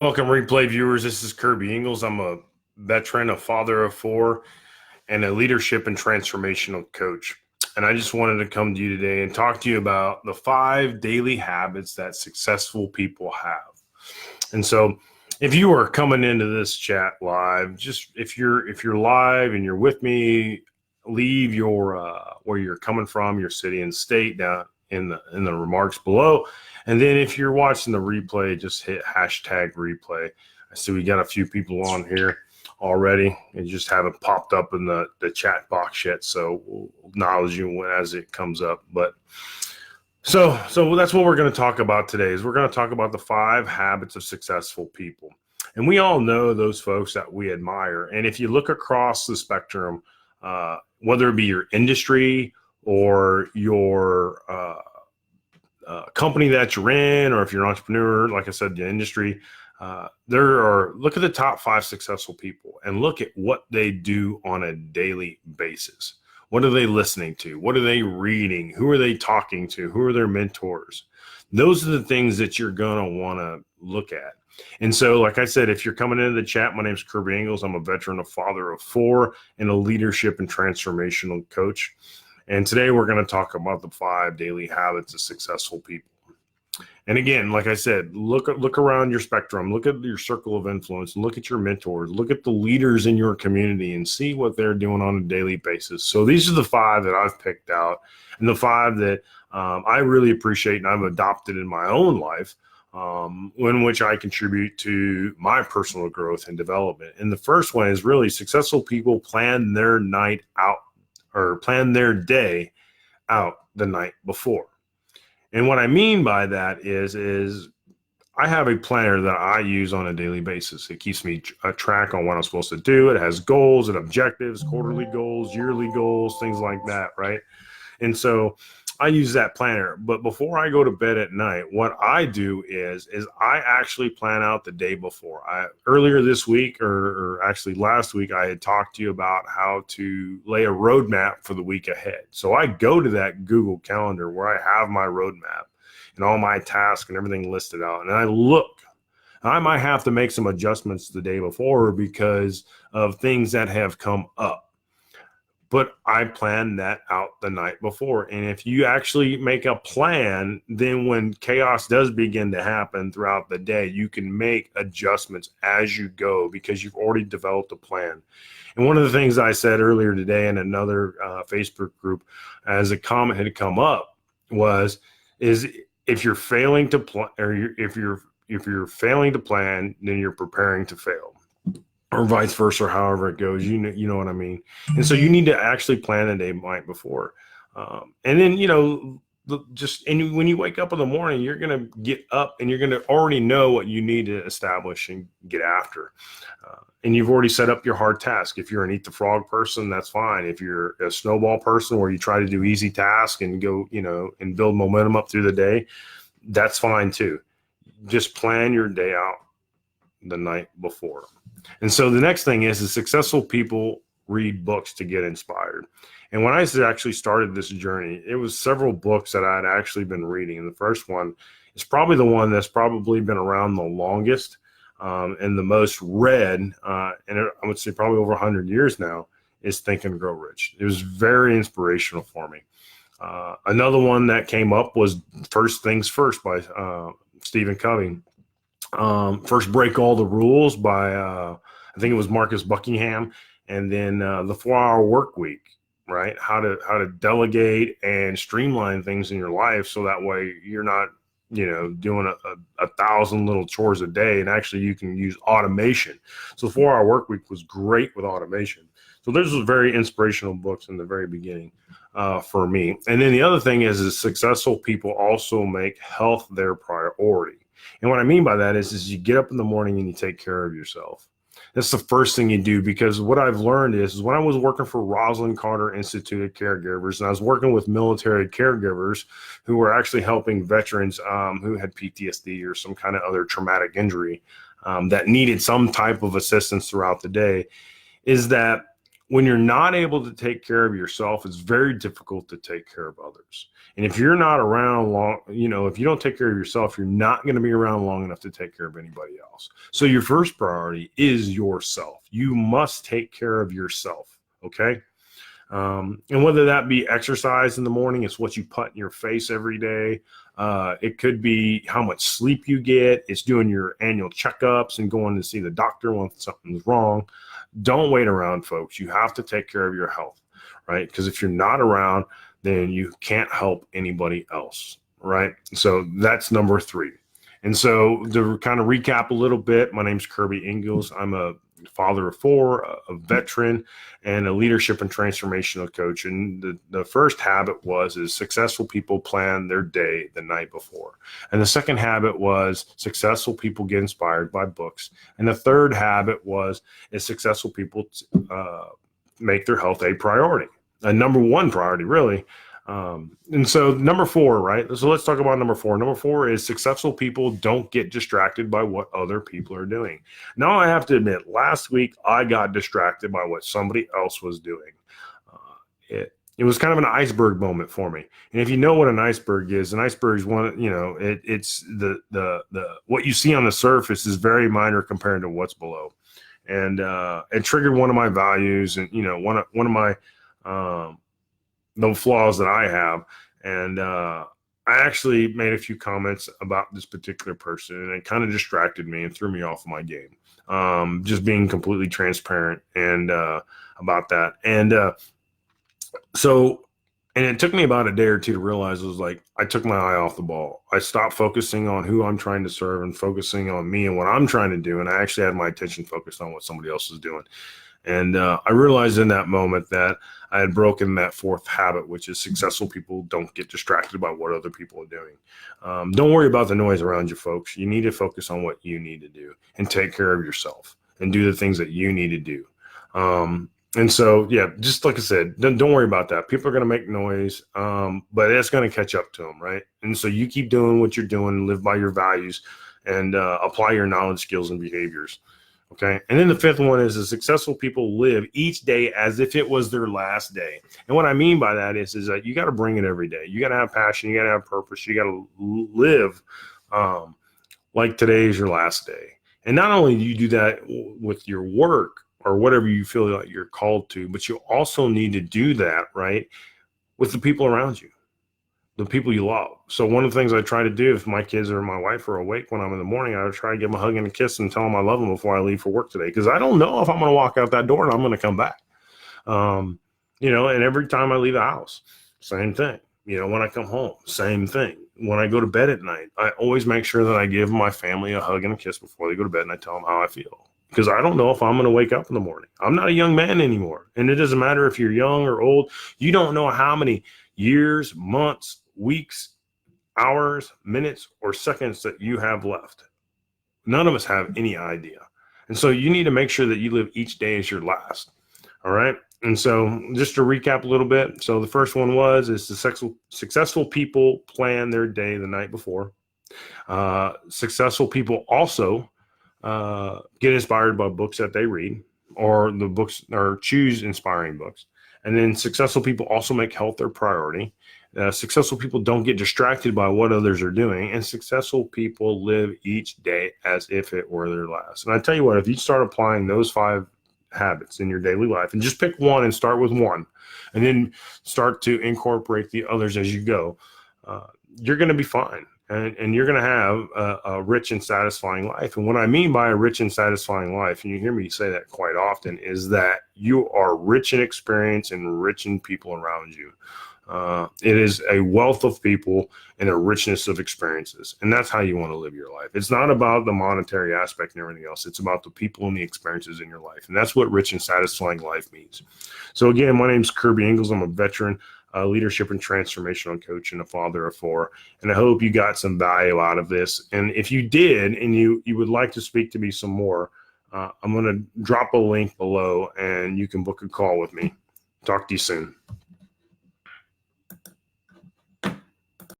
Welcome, replay viewers. This is Kirby Ingles. I'm a veteran, a father of four, and a leadership and transformational coach. And I just wanted to come to you today and talk to you about the 5 daily habits that successful people have. And so, if you are coming into this chat live, just if you're live and you're with me, leave your where you're coming from, your city and state down in the remarks below. And then if you're watching the replay, just hit hashtag replay. I see we got a few people on here already and just haven't popped up in the chat box yet. So we'll acknowledge you as it comes up. But so that's what we're going to talk about today is we're going to talk about the 5 habits of successful people. And we all know those folks that we admire. And if you look across the spectrum, whether it be your industry or your company that you're in, or if you're an entrepreneur, like I said, the industry, look at the top 5 successful people and look at what they do on a daily basis. What are they listening to? What are they reading? Who are they talking to? Who are their mentors? Those are the things that you're going to want to look at. And so, like I said, if you're coming into the chat, my name is Kirby Ingles. I'm a veteran, a father of 4, and a leadership and transformational coach. And today we're going to talk about the 5 daily habits of successful people. And again, like I said, look around your spectrum, look at your circle of influence, look at your mentors, look at the leaders in your community and see what they're doing on a daily basis. So these are the 5 that I've picked out and the 5 that I really appreciate and I've adopted in my own life, in which I contribute to my personal growth and development. And the first one is really successful people plan their night out or plan their day out the night before. And what I mean by that is I have a planner that I use on a daily basis. It keeps me a track on what I'm supposed to do. It has goals and objectives, quarterly goals, yearly goals, things like that, right? And so I use that planner. But before I go to bed at night, what I do is I actually plan out the day before. Earlier this week, or actually last week, I had talked to you about how to lay a roadmap for the week ahead. So I go to that Google Calendar where I have my roadmap and all my tasks and everything listed out. And I look. I might have to make some adjustments the day before because of things that have come up. But I planned that out the night before. And if you actually make a plan, then when chaos does begin to happen throughout the day, you can make adjustments as you go because you've already developed a plan. And one of the things I said earlier today in another Facebook group, as a comment had come up, is if you're failing to plan, or if you're failing to plan, then you're preparing to fail, or vice versa, or however it goes. You know what I mean? And so you need to actually plan the day night before. And then, and when you wake up in the morning, you're going to get up and you're going to already know what you need to establish and get after. And you've already set up your hard task. If you're an eat the frog person, that's fine. If you're a snowball person where you try to do easy tasks and go, and build momentum up through the day, that's fine too. Just plan your day out the night before. And so the next thing is successful people read books to get inspired. And when I actually started this journey, it was several books that I had actually been reading. And the first one is probably the one that's probably been around the longest and the most read, and I would say probably over 100 years now, is Think and Grow Rich. It was very inspirational for me. Another one that came up was First Things First by Stephen Covey. First Break All the Rules by I think it was Marcus Buckingham, and then the 4-Hour Work Week, right? How to delegate and streamline things in your life so that way you're not doing a 1,000 little chores a day, and actually you can use automation. So the 4-Hour Work Week was great with automation. So those were very inspirational books in the very beginning for me. And then the other thing is successful people also make health their priority. And what I mean by that is you get up in the morning and you take care of yourself. That's the first thing you do, because what I've learned is when I was working for Rosalind Carter Institute of Caregivers, and I was working with military caregivers who were actually helping veterans who had PTSD or some kind of other traumatic injury that needed some type of assistance throughout the day, is that when you're not able to take care of yourself, it's very difficult to take care of others. And if you're not around long, if you don't take care of yourself, you're not going to be around long enough to take care of anybody else. So your first priority is yourself. You must take care of yourself. Okay. And whether that be exercise in the morning, it's what you put in your face every day. It could be how much sleep you get. It's doing your annual checkups and going to see the doctor when something's wrong. Don't wait around, folks. You have to take care of your health, right? Because if you're not around, then you can't help anybody else, right? So that's number 3. And so to kind of recap a little bit, my name's Kirby Ingalls. I'm a father of 4, a veteran, and a leadership and transformational coach. And the first habit is successful people plan their day the night before. And the second habit was successful people get inspired by books. And the third habit is successful people make their health a priority, a number 1 priority, really. And so number 4, right? So let's talk about number 4. Number 4 is successful people don't get distracted by what other people are doing. Now, I have to admit, last week I got distracted by what somebody else was doing. It was kind of an iceberg moment for me. And if you know what an iceberg is one, it's the what you see on the surface is very minor compared to what's below. And it triggered one of my values and, one of my the flaws that I have. And I actually made a few comments about this particular person, and it kind of distracted me and threw me off my game. Just being completely transparent and about that. And and it took me about a day or two to realize it was like I took my eye off the ball. I stopped focusing on who I'm trying to serve and focusing on me and what I'm trying to do. And I actually had my attention focused on what somebody else was doing. And I realized in that moment that I had broken that 4th habit, which is successful people don't get distracted by what other people are doing. Don't worry about the noise around you, folks. You need to focus on what you need to do and take care of yourself and do the things that you need to do. And so, yeah, just like I said, don't worry about that. People are going to make noise, but it's going to catch up to them, right? And so you keep doing what you're doing, live by your values, and apply your knowledge, skills, and behaviors. Okay. And then the 5th one is the successful people live each day as if it was their last day. And what I mean by that is that you got to bring it every day. You got to have passion. You got to have purpose. You got to live like today is your last day. And not only do you do that with your work or whatever you feel like you're called to, but you also need to do that, right, with the people around you, the people you love. So one of the things I try to do if my kids or my wife are awake when I'm in the morning, I would try to give them a hug and a kiss and tell them I love them before I leave for work today. Because I don't know if I'm going to walk out that door and I'm going to come back. And every time I leave the house, same thing. When I come home, same thing. When I go to bed at night, I always make sure that I give my family a hug and a kiss before they go to bed, and I tell them how I feel. Because I don't know if I'm going to wake up in the morning. I'm not a young man anymore. And it doesn't matter if you're young or old. You don't know how many years, months, weeks, hours, minutes, or seconds that you have left. None of us have any idea. And so you need to make sure that you live each day as your last. All right. And so just to recap a little bit. So the first one is the successful people plan their day the night before. Successful people also get inspired by books that they read, or the books, or choose inspiring books. And then successful people also make health their priority. Successful people don't get distracted by what others are doing, and successful people live each day as if it were their last. And I tell you what, if you start applying those 5 habits in your daily life, and just pick one and start with one, and then start to incorporate the others as you go, you're going to be fine. And you're going to have a rich and satisfying life. And what I mean by a rich and satisfying life, and you hear me say that quite often, is that you are rich in experience and rich in people around you. It is a wealth of people and a richness of experiences. And that's how you want to live your life. It's not about the monetary aspect and everything else. It's about the people and the experiences in your life. And that's what rich and satisfying life means. So again, my name's Kirby Ingalls. I'm a veteran leadership and transformational coach and a father of 4. And I hope you got some value out of this. And if you did, and you would like to speak to me some more, I'm going to drop a link below and you can book a call with me. Talk to you soon.